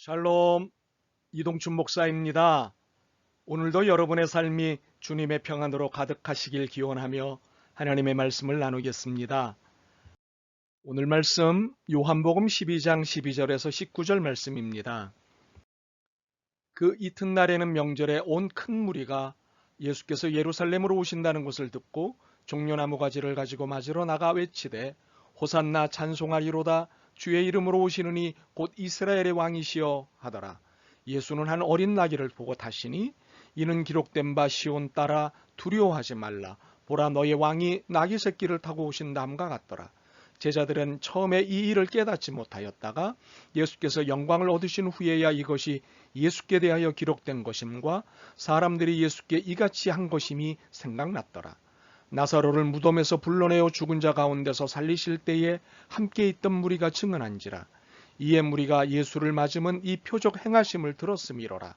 샬롬, 이동춘 목사입니다. 오늘도 여러분의 삶이 주님의 평안으로 가득하시길 기원하며 하나님의 말씀을 나누겠습니다. 오늘 말씀 요한복음 12장 12절에서 19절 말씀입니다. 그 이튿날에는 명절에 온 큰 무리가 예수께서 예루살렘으로 오신다는 것을 듣고 종려나무 가지를 가지고 맞으러 나가 외치되 호산나 찬송하리로다 주의 이름으로 오시느니 곧 이스라엘의 왕이시여 하더라. 예수는 한 어린 나귀를 보고 타시니 이는 기록된 바 시온 딸아 두려워하지 말라 보라 너의 왕이 나귀 새끼를 타고 오신다 함과 같더라. 제자들은 처음에 이 일을 깨닫지 못하였다가 예수께서 영광을 얻으신 후에야 이것이 예수께 대하여 기록된 것임과 사람들이 예수께 이같이 한 것임이 생각났더라. 나사로를 무덤에서 불러내어 죽은 자 가운데서 살리실 때에 함께 있던 무리가 증언한지라. 이에 무리가 예수를 맞으면 이 표적 행하심을 들었음이로라.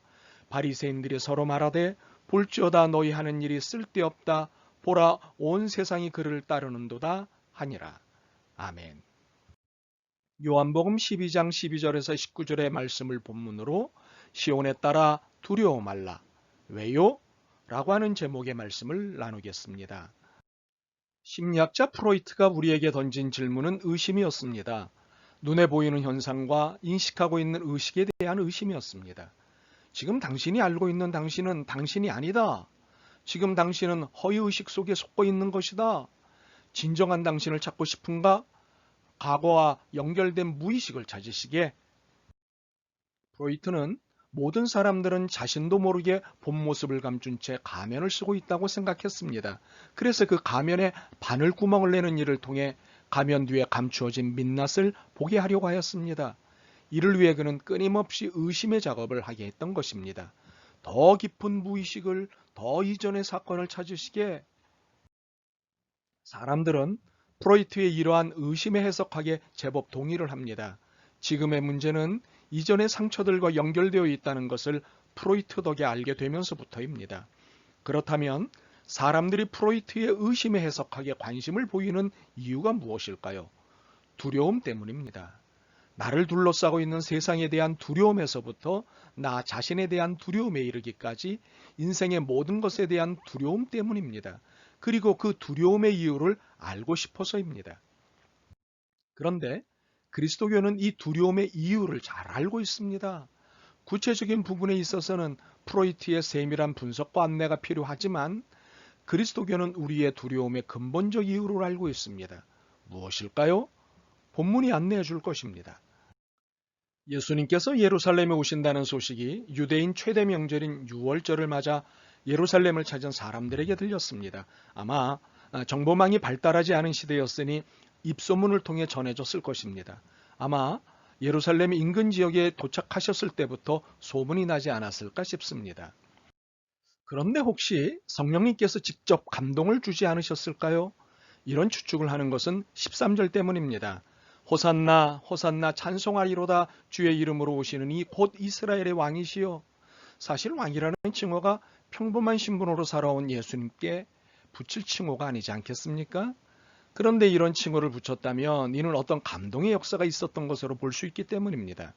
바리새인들이 서로 말하되 볼지어다 너희 하는 일이 쓸데없다. 보라 온 세상이 그를 따르는도다 하니라. 아멘. 요한복음 12장 12절에서 19절의 말씀을 본문으로 시온에 따라 두려워 말라. 왜요? 라고 하는 제목의 말씀을 나누겠습니다. 심리학자 프로이트가 우리에게 던진 질문은 의심이었습니다. 눈에 보이는 현상과 인식하고 있는 의식에 대한 의심이었습니다. 지금 당신이 알고 있는 당신은 당신이 아니다. 지금 당신은 허위의식 속에 속고 있는 것이다. 진정한 당신을 찾고 싶은가? 과거와 연결된 무의식을 찾으시기에 프로이트는 모든 사람들은 자신도 모르게 본 모습을 감춘 채 가면을 쓰고 있다고 생각했습니다. 그래서 그 가면에 바늘구멍을 내는 일을 통해 가면 뒤에 감추어진 민낯을 보게 하려고 하였습니다. 이를 위해 그는 끊임없이 의심의 작업을 하게 했던 것입니다. 더 깊은 무의식을, 더 이전의 사건을 찾으시기에 사람들은 프로이트의 이러한 의심의 해석학에 제법 동의를 합니다. 지금의 문제는 이전의 상처들과 연결되어 있다는 것을 프로이트 덕에 알게 되면서부터입니다. 그렇다면 사람들이 프로이트의 의심의 해석학에 관심을 보이는 이유가 무엇일까요? 두려움 때문입니다. 나를 둘러싸고 있는 세상에 대한 두려움에서부터 나 자신에 대한 두려움에 이르기까지 인생의 모든 것에 대한 두려움 때문입니다. 그리고 그 두려움의 이유를 알고 싶어서입니다. 그런데 그리스도교는 이 두려움의 이유를 잘 알고 있습니다. 구체적인 부분에 있어서는 프로이트의 세밀한 분석과 안내가 필요하지만 그리스도교는 우리의 두려움의 근본적 이유를 알고 있습니다. 무엇일까요? 본문이 안내해 줄 것입니다. 예수님께서 예루살렘에 오신다는 소식이 유대인 최대 명절인 유월절을 맞아 예루살렘을 찾은 사람들에게 들렸습니다. 아마 정보망이 발달하지 않은 시대였으니 입소문을 통해 전해졌을 것입니다. 아마 예루살렘 인근 지역에 도착하셨을 때부터 소문이 나지 않았을까 싶습니다. 그런데 혹시 성령님께서 직접 감동을 주지 않으셨을까요? 이런 추측을 하는 것은 13절 때문입니다. 호산나 호산나 찬송하리로다 주의 이름으로 오시는 이 곧 이스라엘의 왕이시여. 사실 왕이라는 칭호가 평범한 신분으로 살아온 예수님께 붙일 칭호가 아니지 않겠습니까? 그런데 이런 칭호를 붙였다면 이는 어떤 감동의 역사가 있었던 것으로 볼 수 있기 때문입니다.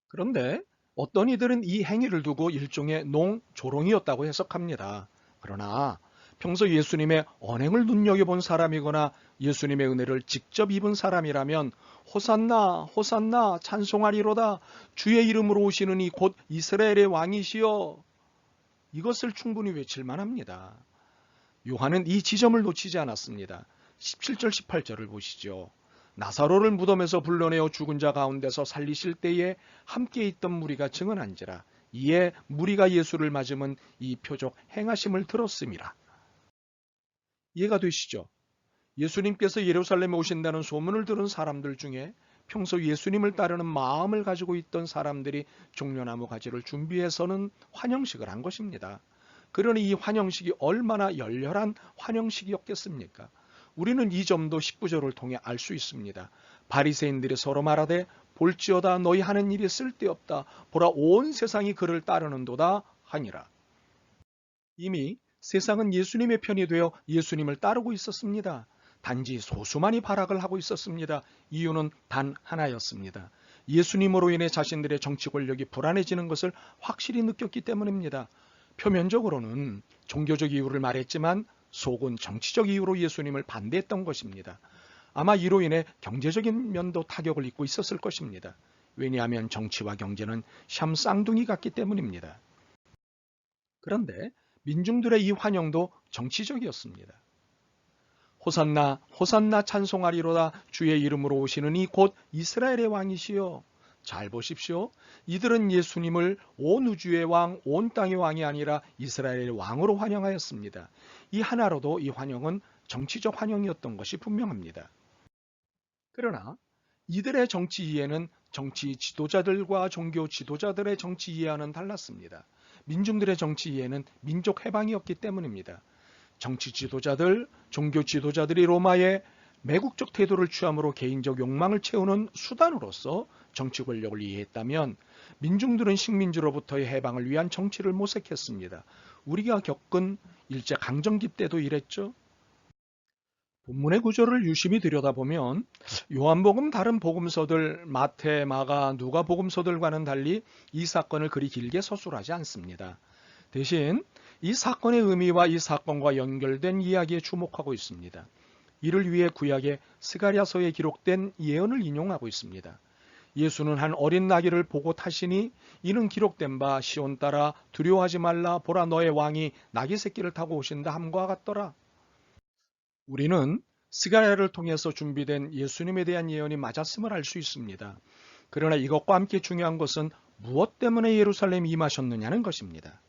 그런데 어떤 이들은 이 행위를 두고 일종의 농조롱이었다고 해석합니다. 그러나 평소 예수님의 언행을 눈여겨본 사람이거나 예수님의 은혜를 직접 입은 사람이라면 호산나 호산나 찬송하리로다 주의 이름으로 오시는 이 곧 이스라엘의 왕이시여 이것을 충분히 외칠 만합니다. 요한은 이 지점을 놓치지 않았습니다. 17절 18절을 보시죠. 나사로를 무덤에서 불러내어 죽은 자 가운데서 살리실 때에 함께 있던 무리가 증언한지라. 이에 무리가 예수를 맞으면 이 표적 행하심을 들었음이라. 이해가 되시죠? 예수님께서 예루살렘에 오신다는 소문을 들은 사람들 중에 평소 예수님을 따르는 마음을 가지고 있던 사람들이 종려나무 가지를 준비해서는 환영식을 한 것입니다. 그러니 이 환영식이 얼마나 열렬한 환영식이었겠습니까? 우리는 이 점도 19절을 통해 알 수 있습니다. 바리새인들이 서로 말하되 볼지어다 너희 하는 일이 쓸데없다. 보라 온 세상이 그를 따르는도다 하니라. 이미 세상은 예수님의 편이 되어 예수님을 따르고 있었습니다. 단지 소수만이 발악을 하고 있었습니다. 이유는 단 하나였습니다. 예수님으로 인해 자신들의 정치 권력이 불안해지는 것을 확실히 느꼈기 때문입니다. 표면적으로는 종교적 이유를 말했지만 속은 정치적 이유로 예수님을 반대했던 것입니다. 아마 이로 인해 경제적인 면도 타격을 입고 있었을 것입니다. 왜냐하면 정치와 경제는 참 쌍둥이 같기 때문입니다. 그런데 민중들의 이 환영도 정치적이었습니다. 호산나 호산나 찬송하리로다 주의 이름으로 오시는 이 곧 이스라엘의 왕이시여. 잘 보십시오. 이들은 예수님을 온 우주의 왕, 온 땅의 왕이 아니라 이스라엘의 왕으로 환영하였습니다. 이 하나로도 이 환영은 정치적 환영이었던 것이 분명합니다. 그러나 이들의 정치 이해는 정치 지도자들과 종교 지도자들의 정치 이해와는 달랐습니다. 민중들의 정치 이해는 민족 해방이었기 때문입니다. 정치 지도자들, 종교 지도자들이 로마의 매국적 태도를 취함으로 개인적 욕망을 채우는 수단으로서 정치 권력을 이해했다면 민중들은 식민지로부터의 해방을 위한 정치를 모색했습니다. 우리가 겪은 일제강점기 때도 이랬죠. 본문의 구조를 유심히 들여다보면 요한복음 다른 복음서들 마태, 마가, 누가 복음서들과는 달리 이 사건을 그리 길게 서술하지 않습니다. 대신 이 사건의 의미와 이 사건과 연결된 이야기에 주목하고 있습니다. 이를 위해 구약의 스가랴서에 기록된 예언을 인용하고 있습니다. 예수는 한 어린 나귀를 보고 타시니 이는 기록된 바 시온 딸아 두려워하지 말라 보라 너의 왕이 나귀 새끼를 타고 오신다 함과 같더라. 우리는 스가랴를 통해서 준비된 예수님에 대한 예언이 맞았음을 알 수 있습니다. 그러나 이것과 함께 중요한 것은 무엇 때문에 예루살렘에 임하셨느냐는 것입니다.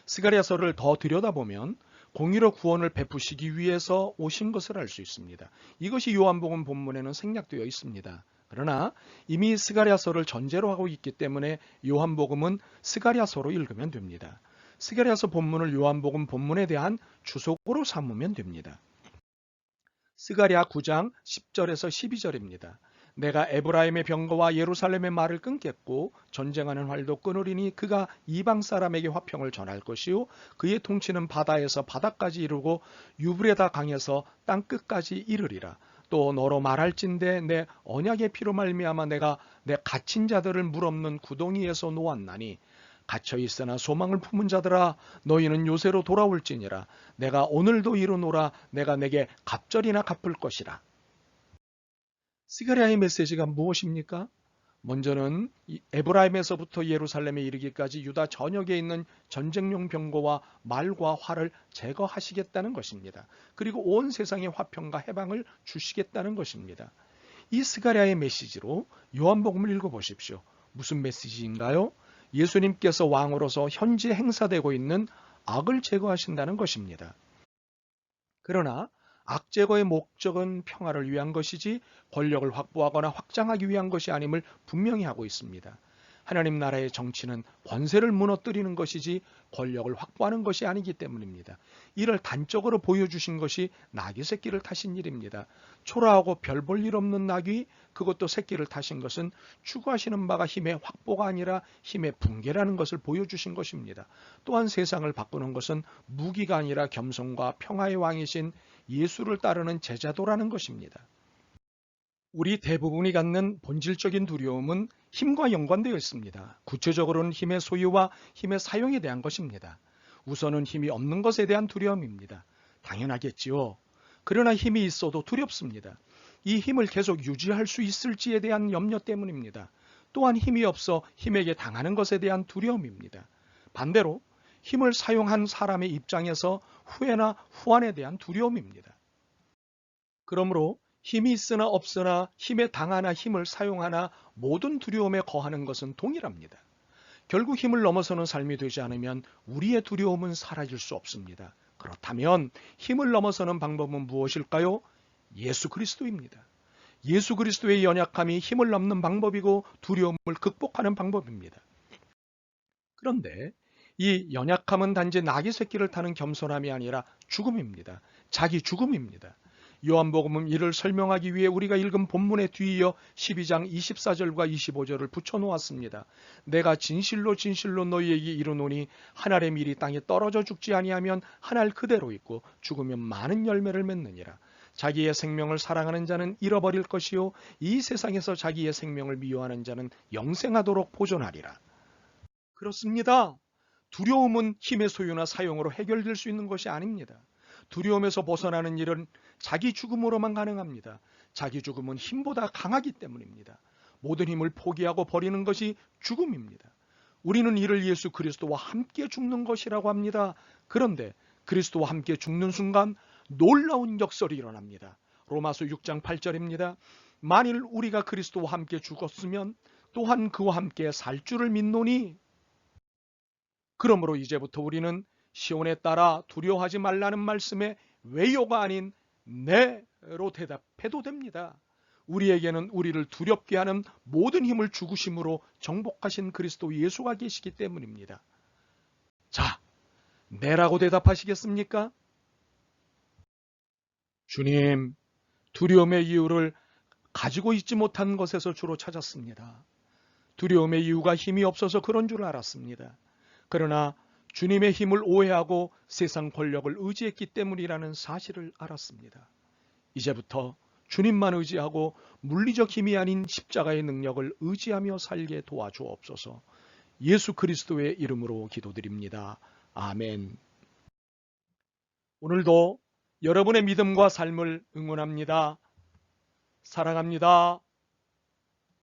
스가랴서를 더 들여다보면 공의로 구원을 베푸시기 위해서 오신 것을 알 수 있습니다. 이것이 요한복음 본문에는 생략되어 있습니다. 그러나 이미 스가랴서를 전제로 하고 있기 때문에 요한복음은 스가랴서로 읽으면 됩니다. 스가랴서 본문을 요한복음 본문에 대한 주석으로 삼으면 됩니다. 스가랴 9장 10절에서 12절입니다. 내가 에브라임의 병거와 예루살렘의 말을 끊겠고 전쟁하는 활도 끊으리니 그가 이방 사람에게 화평을 전할 것이요 그의 통치는 바다에서 바다까지 이르고 유브레다 강에서 땅 끝까지 이르리라. 또 너로 말할진대 내 언약의 피로 말미암아 내가 내 갇힌 자들을 물 없는 구덩이에서 놓았나니 갇혀 있으나 소망을 품은 자들아 너희는 요새로 돌아올지니라. 내가 오늘도 이루노라. 내가 내게 갑절이나 갚을 것이라. 스가랴의 메시지가 무엇입니까? 먼저는 에브라임에서부터 예루살렘에 이르기까지 유다 전역에 있는 전쟁용 병거와 말과 활을 제거하시겠다는 것입니다. 그리고 온 세상에 화평과 해방을 주시겠다는 것입니다. 이 스가랴의 메시지로 요한복음을 읽어보십시오. 무슨 메시지인가요? 예수님께서 왕으로서 현재 행사되고 있는 악을 제거하신다는 것입니다. 그러나 악 제거의 목적은 평화를 위한 것이지 권력을 확보하거나 확장하기 위한 것이 아님을 분명히 하고 있습니다. 하나님 나라의 정치는 권세를 무너뜨리는 것이지 권력을 확보하는 것이 아니기 때문입니다. 이를 단적으로 보여주신 것이 나귀 새끼를 타신 일입니다. 초라하고 별 볼 일 없는 나귀, 그것도 새끼를 타신 것은 추구하시는 바가 힘의 확보가 아니라 힘의 붕괴라는 것을 보여주신 것입니다. 또한 세상을 바꾸는 것은 무기가 아니라 겸손과 평화의 왕이신 예수를 따르는 제자도라는 것입니다. 우리 대부분이 갖는 본질적인 두려움은 힘과 연관되어 있습니다. 구체적으로는 힘의 소유와 힘의 사용에 대한 것입니다. 우선은 힘이 없는 것에 대한 두려움입니다. 당연하겠지요. 그러나 힘이 있어도 두렵습니다. 이 힘을 계속 유지할 수 있을지에 대한 염려 때문입니다. 또한 힘이 없어 힘에게 당하는 것에 대한 두려움입니다. 반대로 힘을 사용한 사람의 입장에서 후회나 후환에 대한 두려움입니다. 그러므로 힘이 있으나 없으나 힘에 당하나 힘을 사용하나 모든 두려움에 거하는 것은 동일합니다. 결국 힘을 넘어서는 삶이 되지 않으면 우리의 두려움은 사라질 수 없습니다. 그렇다면 힘을 넘어서는 방법은 무엇일까요? 예수 그리스도입니다. 예수 그리스도의 연약함이 힘을 넘는 방법이고 두려움을 극복하는 방법입니다. 그런데 이 연약함은 단지 나귀 새끼를 타는 겸손함이 아니라 죽음입니다. 자기 죽음입니다. 요한복음은 이를 설명하기 위해 우리가 읽은 본문에 뒤이어 12장 24절과 25절을 붙여놓았습니다. 내가 진실로 진실로 너희에게 이르노니 한 알의 밀이 땅에 떨어져 죽지 아니하면 한 알 그대로 있고 죽으면 많은 열매를 맺느니라. 자기의 생명을 사랑하는 자는 잃어버릴 것이요 이 세상에서 자기의 생명을 미워하는 자는 영생하도록 보존하리라. 그렇습니다. 두려움은 힘의 소유나 사용으로 해결될 수 있는 것이 아닙니다. 두려움에서 벗어나는 일은 자기 죽음으로만 가능합니다. 자기 죽음은 힘보다 강하기 때문입니다. 모든 힘을 포기하고 버리는 것이 죽음입니다. 우리는 이를 예수 그리스도와 함께 죽는 것이라고 합니다. 그런데 그리스도와 함께 죽는 순간 놀라운 역설이 일어납니다. 로마서 6장 8절입니다. 만일 우리가 그리스도와 함께 죽었으면 또한 그와 함께 살 줄을 믿노니. 그러므로 이제부터 우리는 시온에 따라 두려워하지 말라는 말씀에 왜요가 아닌 네로 대답해도 됩니다. 우리에게는 우리를 두렵게 하는 모든 힘을 죽으심으로 정복하신 그리스도 예수가 계시기 때문입니다. 자, 네라고 대답하시겠습니까? 주님, 두려움의 이유를 가지고 있지 못한 것에서 주로 찾았습니다. 두려움의 이유가 힘이 없어서 그런 줄 알았습니다. 그러나 주님의 힘을 오해하고 세상 권력을 의지했기 때문이라는 사실을 알았습니다. 이제부터 주님만 의지하고 물리적 힘이 아닌 십자가의 능력을 의지하며 살게 도와주옵소서. 예수 그리스도의 이름으로 기도드립니다. 아멘. 오늘도 여러분의 믿음과 삶을 응원합니다. 사랑합니다.